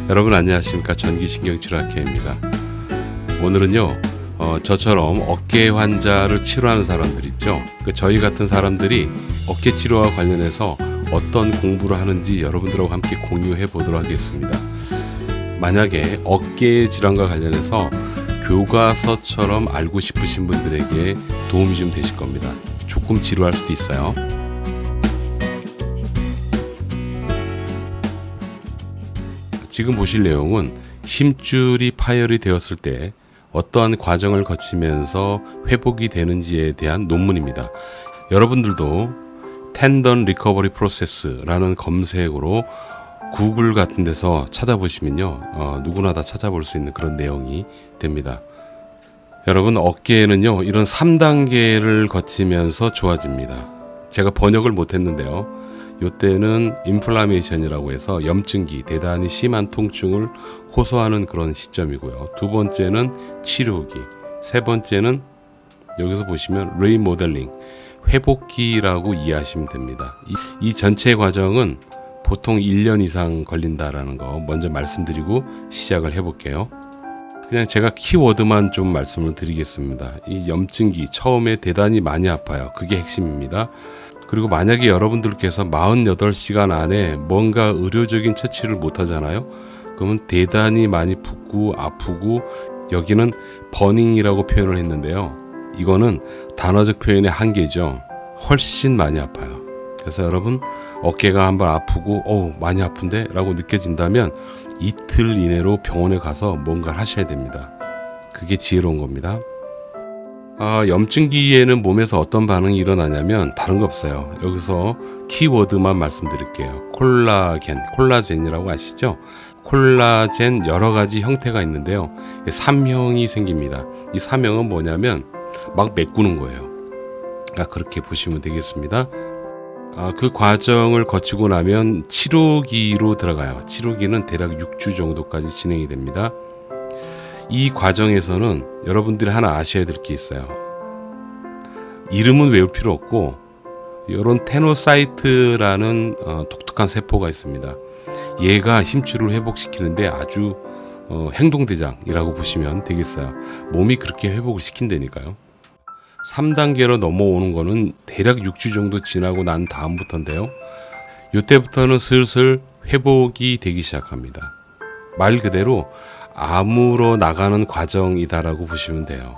여러분 안녕하십니까. 전기신경치료학회입니다. 오늘은요 저처럼 어깨 환자를 치료하는 사람들 있죠. 저희 같은 사람들이 어깨 치료와 관련해서 어떤 공부를 하는지 여러분들하고 함께 공유해 보도록 하겠습니다. 만약에 어깨 질환과 관련해서 교과서처럼 알고 싶으신 분들에게 도움이 좀 되실 겁니다. 조금 지루할 수도 있어요. 지금 보실 내용은 힘줄이 파열이 되었을 때 어떠한 과정을 거치면서 회복이 되는지에 대한 논문입니다. 여러분들도 텐던 리커버리 프로세스라는 검색으로 구글 같은 데서 찾아보시면요 누구나 다 찾아볼 수 있는 그런 내용이 됩니다. 여러분, 어깨에는요 이런 3단계를 거치면서 좋아집니다. 제가 번역을 못했는데요, 이때는 인플라메이션이라고 해서 염증기, 대단히 심한 통증을 호소하는 그런 시점이고요. 두 번째는 치료기, 세 번째는 여기서 보시면 리모델링, 회복기라고 이해하시면 됩니다. 이 전체 과정은 보통 1년 이상 걸린다라는 거 먼저 말씀드리고 시작을 해볼게요. 그냥 제가 키워드만 좀 말씀을 드리겠습니다. 이 염증기 처음에 대단히 많이 아파요. 그게 핵심입니다. 그리고 만약에 여러분들께서 48시간 안에 뭔가 의료적인 처치를 못 하잖아요. 그러면 대단히 많이 붓고 아프고, 여기는 버닝이라고 표현을 했는데요. 이거는 단어적 표현의 한계죠. 훨씬 많이 아파요. 그래서 여러분, 어깨가 한번 아프고 많이 아픈데? 라고 느껴진다면 이틀 이내로 병원에 가서 뭔가를 하셔야 됩니다. 그게 지혜로운 겁니다. 염증기에는 몸에서 어떤 반응이 일어나냐면 다른 거 없어요. 여기서 키워드만 말씀드릴게요. 콜라겐이라고 아시죠? 콜라겐 여러 가지 형태가 있는데요. 3형이 생깁니다. 이 3형은 뭐냐면 막 메꾸는 거예요. 그렇게 보시면 되겠습니다. 그 과정을 거치고 나면 치료기로 들어가요. 치료기는 대략 6주 정도까지 진행이 됩니다. 이 과정에서는 여러분들이 하나 아셔야 될 게 있어요. 이름은 외울 필요 없고, 이런 테노사이트라는 독특한 세포가 있습니다. 얘가 힘줄을 회복시키는데 아주 행동대장이라고 보시면 되겠어요. 몸이 그렇게 회복을 시킨다니까요. 3단계로 넘어오는 거는 대략 6주 정도 지나고 난 다음부터인데요. 이때부터는 슬슬 회복이 되기 시작합니다. 말 그대로 암으로 나가는 과정이다라고 보시면 돼요.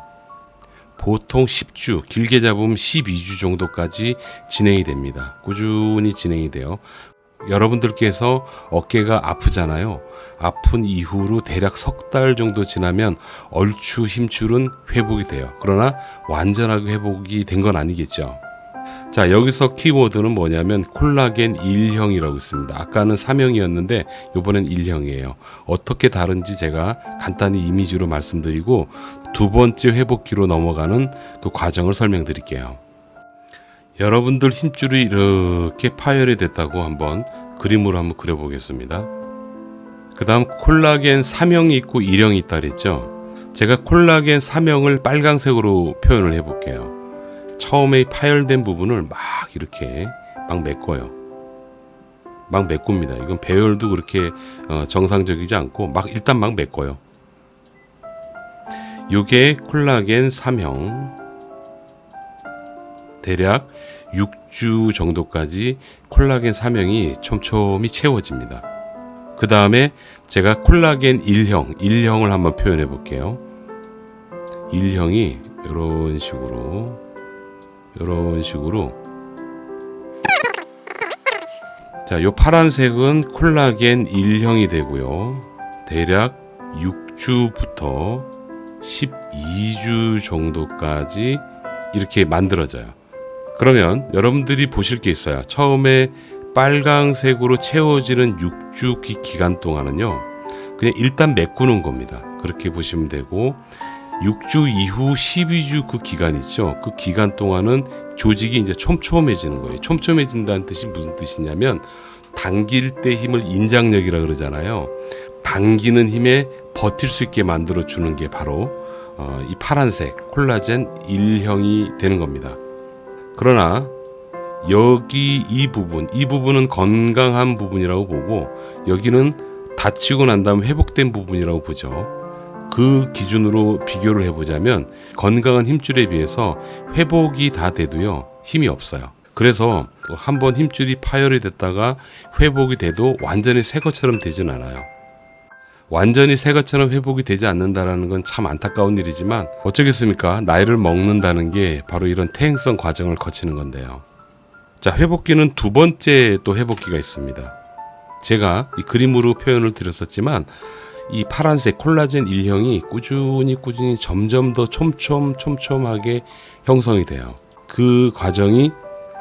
보통 10주, 길게 잡으면 12주 정도까지 진행이 됩니다. 꾸준히 진행이 돼요. 여러분들께서 어깨가 아프잖아요. 아픈 이후로 대략 석 달 정도 지나면 얼추 힘줄은 회복이 돼요. 그러나 완전하게 회복이 된 건 아니겠죠. 자, 여기서 키워드는 뭐냐면 콜라겐 1형이라고 있습니다. 아까는 3형이었는데 이번엔 1형이에요. 어떻게 다른지 제가 간단히 이미지로 말씀드리고 두 번째 회복기로 넘어가는 그 과정을 설명드릴게요. 여러분들 힘줄이 이렇게 파열이 됐다고 한번 그림으로 한번 그려보겠습니다. 그 다음 콜라겐 3형이 있고 1형이 있다 그랬죠. 제가 콜라겐 3형을 빨강색으로 표현을 해볼게요. 처음에 파열된 부분을 막 이렇게 막 메꿔요. 막 메꿉니다. 이건 배열도 그렇게 정상적이지 않고 일단 막 메꿔요. 요게 콜라겐 3형. 대략 6주 정도까지 콜라겐 3형이 촘촘히 채워집니다. 그 다음에 제가 콜라겐 1형을 한번 표현해 볼게요. 1형이 이런 식으로 자, 요 파란색은 콜라겐 1형이 되고요. 대략 6주부터 12주 정도까지 이렇게 만들어져요. 그러면 여러분들이 보실 게 있어요. 처음에 빨강색으로 채워지는 6주 기간 동안은요, 그냥 일단 메꾸는 겁니다. 그렇게 보시면 되고, 6주 이후 12주 그 기간 있죠. 그 기간 동안은 조직이 이제 촘촘해지는 거예요. 촘촘해진다는 뜻이 무슨 뜻이냐면, 당길 때 힘을 인장력이라 그러잖아요. 당기는 힘에 버틸 수 있게 만들어 주는 게 바로 이 파란색 콜라겐 1형이 되는 겁니다. 그러나 여기 이 부분은 건강한 부분이라고 보고, 여기는 다치고 난 다음 회복된 부분이라고 보죠. 그 기준으로 비교를 해보자면 건강한 힘줄에 비해서 회복이 다 돼도요 힘이 없어요. 그래서 한번 힘줄이 파열이 됐다가 회복이 돼도 완전히 새 것처럼 되진 않아요. 완전히 새 것처럼 회복이 되지 않는다는 건 참 안타까운 일이지만 어쩌겠습니까? 나이를 먹는다는 게 바로 이런 퇴행성 과정을 거치는 건데요. 자, 회복기는 두 번째 또 회복기가 있습니다. 제가 이 그림으로 표현을 드렸었지만 이 파란색 콜라겐 1형이 꾸준히 점점 더 촘촘하게 형성이 돼요. 그 과정이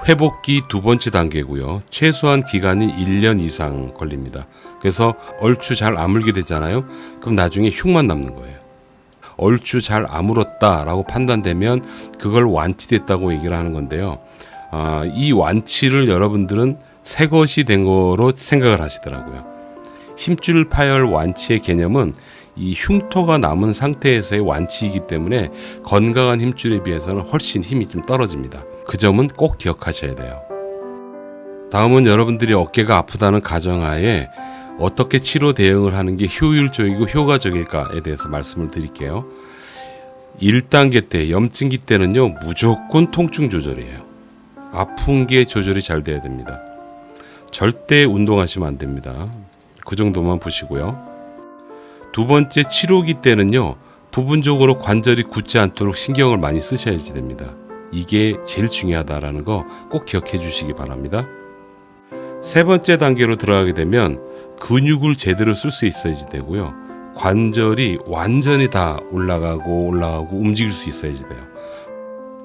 회복기 두 번째 단계고요. 최소한 기간이 1년 이상 걸립니다. 그래서 얼추 잘 아물게 되잖아요. 그럼 나중에 흉만 남는 거예요. 얼추 잘 아물었다라고 판단되면 그걸 완치됐다고 얘기를 하는 건데요. 이 완치를 여러분들은 새 것이 된 거로 생각을 하시더라고요. 힘줄 파열 완치의 개념은 이 흉터가 남은 상태에서의 완치이기 때문에 건강한 힘줄에 비해서는 훨씬 힘이 좀 떨어집니다. 그 점은 꼭 기억하셔야 돼요. 다음은 여러분들이 어깨가 아프다는 가정하에 어떻게 치료 대응을 하는 게 효율적이고 효과적일까에 대해서 말씀을 드릴게요. 1단계 때, 염증기 때는요, 무조건 통증 조절이에요. 아픈 게 조절이 잘 돼야 됩니다. 절대 운동하시면 안 됩니다. 그 정도만 보시고요. 두 번째 치료기 때는요, 부분적으로 관절이 굳지 않도록 신경을 많이 쓰셔야지 됩니다. 이게 제일 중요하다라는 거 꼭 기억해 주시기 바랍니다. 세 번째 단계로 들어가게 되면 근육을 제대로 쓸 수 있어야지 되고요. 관절이 완전히 다 올라가고 움직일 수 있어야지 돼요.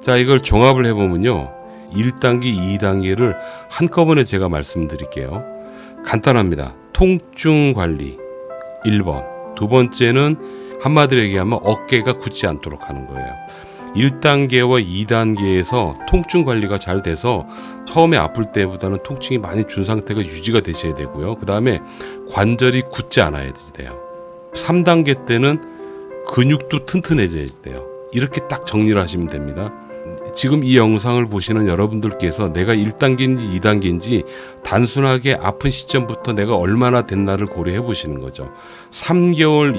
자, 이걸 종합을 해보면요, 1단계, 2단계를 한꺼번에 제가 말씀드릴게요. 간단합니다. 통증 관리 1번, 두 번째는 한마디로 얘기하면 어깨가 굳지 않도록 하는 거예요. 1단계와 2단계에서 통증 관리가 잘 돼서 처음에 아플 때보다는 통증이 많이 준 상태가 유지가 되셔야 되고요. 그 다음에 관절이 굳지 않아야 돼요. 3단계 때는 근육도 튼튼해져야 돼요. 이렇게 딱 정리를 하시면 됩니다. 지금 이 영상을 보시는 여러분들께서 내가 1단계인지 2단계인지 단순하게 아픈 시점부터 내가 얼마나 됐나를 고려해 보시는 거죠. 3개월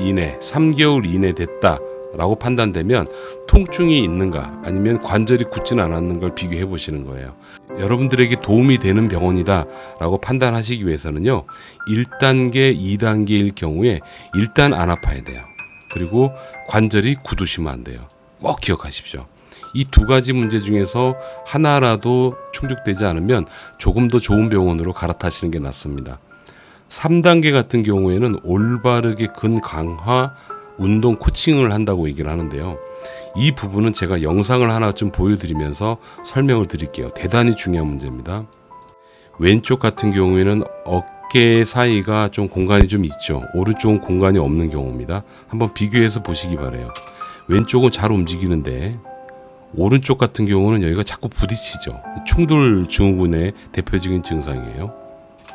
이내 됐다 라고 판단되면 통증이 있는가 아니면 관절이 굳지는 않았는 걸 비교해 보시는 거예요. 여러분들에게 도움이 되는 병원이다 라고 판단하시기 위해서는요, 1단계, 2단계일 경우에 일단 안 아파야 돼요. 그리고 관절이 굳으시면 안 돼요. 꼭 기억하십시오. 이 두 가지 문제 중에서 하나라도 충족되지 않으면 조금 더 좋은 병원으로 갈아타시는 게 낫습니다. 3단계 같은 경우에는 올바르게 근강화 운동 코칭을 한다고 얘기를 하는데요. 이 부분은 제가 영상을 하나 좀 보여드리면서 설명을 드릴게요. 대단히 중요한 문제입니다. 왼쪽 같은 경우에는 어깨 사이가 좀 공간이 좀 있죠. 오른쪽은 공간이 없는 경우입니다. 한번 비교해서 보시기 바라요. 왼쪽은 잘 움직이는데 오른쪽 같은 경우는 여기가 자꾸 부딪히죠. 충돌 증후군의 대표적인 증상이에요.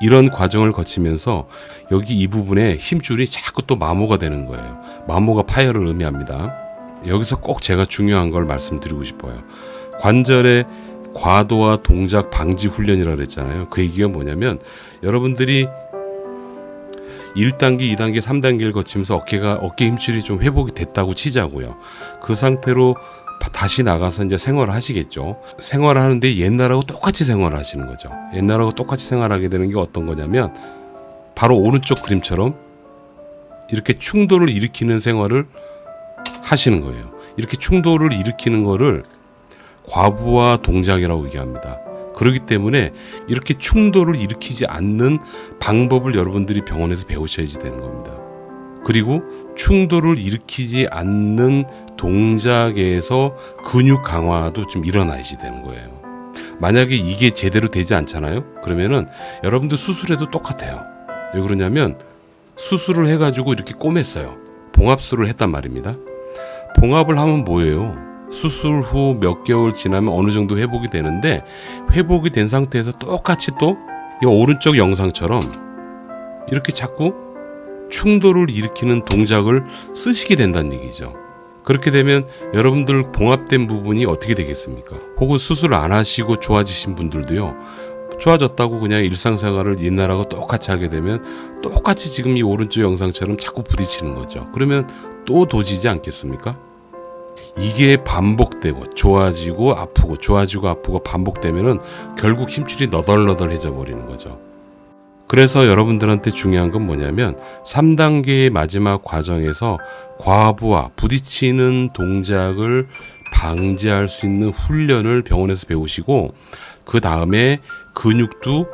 이런 과정을 거치면서 여기 이 부분에 힘줄이 자꾸 또 마모가 되는 거예요. 마모가 파열을 의미합니다. 여기서 꼭 제가 중요한 걸 말씀드리고 싶어요. 관절의 과도화 동작 방지 훈련이라고 그랬잖아요. 그 얘기가 뭐냐면 여러분들이 1단계, 2단계, 3단계를 거치면서 어깨 힘줄이 좀 회복이 됐다고 치자고요. 그 상태로 다시 나가서 이제 생활을 하시겠죠. 생활을 하는데 옛날하고 똑같이 생활을 하시는 거죠. 옛날하고 똑같이 생활하게 되는 게 어떤 거냐면 바로 오른쪽 그림처럼 이렇게 충돌을 일으키는 생활을 하시는 거예요. 이렇게 충돌을 일으키는 거를 과부하 동작이라고 얘기합니다. 그렇기 때문에 이렇게 충돌을 일으키지 않는 방법을 여러분들이 병원에서 배우셔야지 되는 겁니다. 그리고 충돌을 일으키지 않는 동작에서 근육 강화도 좀 일어나야지 되는 거예요. 만약에 이게 제대로 되지 않잖아요? 그러면은 여러분들 수술해도 똑같아요. 왜 그러냐면 수술을 해가지고 이렇게 꼬맸어요. 봉합술을 했단 말입니다. 봉합을 하면 뭐예요? 수술 후 몇 개월 지나면 어느 정도 회복이 되는데 회복이 된 상태에서 똑같이 또 이 오른쪽 영상처럼 이렇게 자꾸 충돌을 일으키는 동작을 쓰시게 된다는 얘기죠. 그렇게 되면 여러분들 봉합된 부분이 어떻게 되겠습니까? 혹은 수술 안 하시고 좋아지신 분들도요, 좋아졌다고 그냥 일상생활을 옛날하고 똑같이 하게 되면 똑같이 지금 이 오른쪽 영상처럼 자꾸 부딪히는 거죠. 그러면 또 도지지 않겠습니까? 이게 반복되고 좋아지고 아프고 좋아지고 아프고 반복되면은 결국 힘줄이 너덜너덜해져 버리는 거죠. 그래서 여러분들한테 중요한 건 뭐냐면 3단계의 마지막 과정에서 과부하, 부딪히는 동작을 방지할 수 있는 훈련을 병원에서 배우시고, 그 다음에 근육도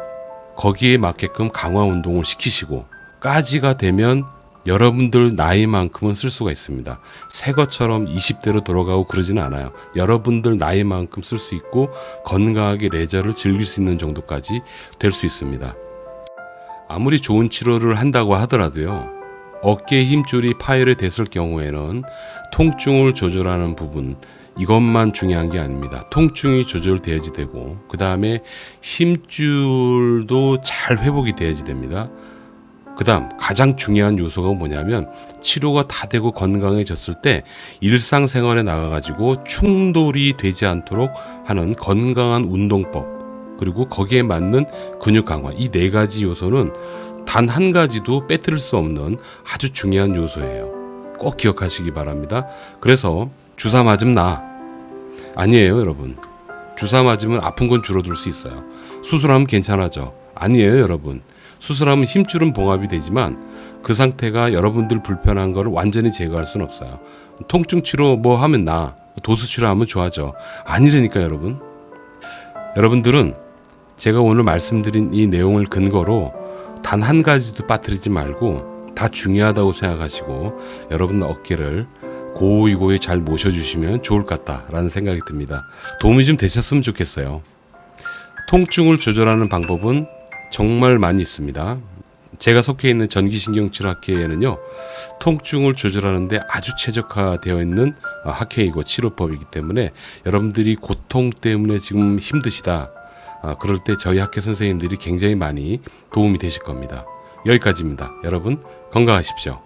거기에 맞게끔 강화 운동을 시키시고 까지가 되면 여러분들 나이만큼은 쓸 수가 있습니다. 새 것처럼 20대로 돌아가고 그러지는 않아요. 여러분들 나이만큼 쓸 수 있고 건강하게 레저를 즐길 수 있는 정도까지 될 수 있습니다. 아무리 좋은 치료를 한다고 하더라도요, 어깨 힘줄이 파열됐을 경우에는 통증을 조절하는 부분, 이것만 중요한 게 아닙니다. 통증이 조절돼야지 되고, 그 다음에 힘줄도 잘 회복이 돼야지 됩니다. 그 다음 가장 중요한 요소가 뭐냐면, 치료가 다 되고 건강해졌을 때 일상생활에 나가가지고 충돌이 되지 않도록 하는 건강한 운동법, 그리고 거기에 맞는 근육 강화, 이 네 가지 요소는 단 한 가지도 빼뜨릴 수 없는 아주 중요한 요소예요. 꼭 기억하시기 바랍니다. 그래서 주사 맞으면 나 아니에요, 여러분. 주사 맞으면 아픈 건 줄어들 수 있어요. 수술하면 괜찮아져 아니에요, 여러분. 수술하면 힘줄은 봉합이 되지만 그 상태가 여러분들 불편한 거를 완전히 제거할 수는 없어요. 통증 치료 뭐 하면 나, 도수 치료하면 좋아져 아니라니까. 여러분들은 제가 오늘 말씀드린 이 내용을 근거로 단 한 가지도 빠뜨리지 말고 다 중요하다고 생각하시고 여러분 어깨를 고이고이 잘 모셔주시면 좋을 것 같다라는 생각이 듭니다. 도움이 좀 되셨으면 좋겠어요. 통증을 조절하는 방법은 정말 많이 있습니다. 제가 속해 있는 전기신경치료학회에는요, 통증을 조절하는데 아주 최적화되어 있는 학회이고 치료법이기 때문에 여러분들이 고통 때문에 지금 힘드시다, 그럴 때 저희 학회 선생님들이 굉장히 많이 도움이 되실 겁니다. 여기까지입니다. 여러분 건강하십시오.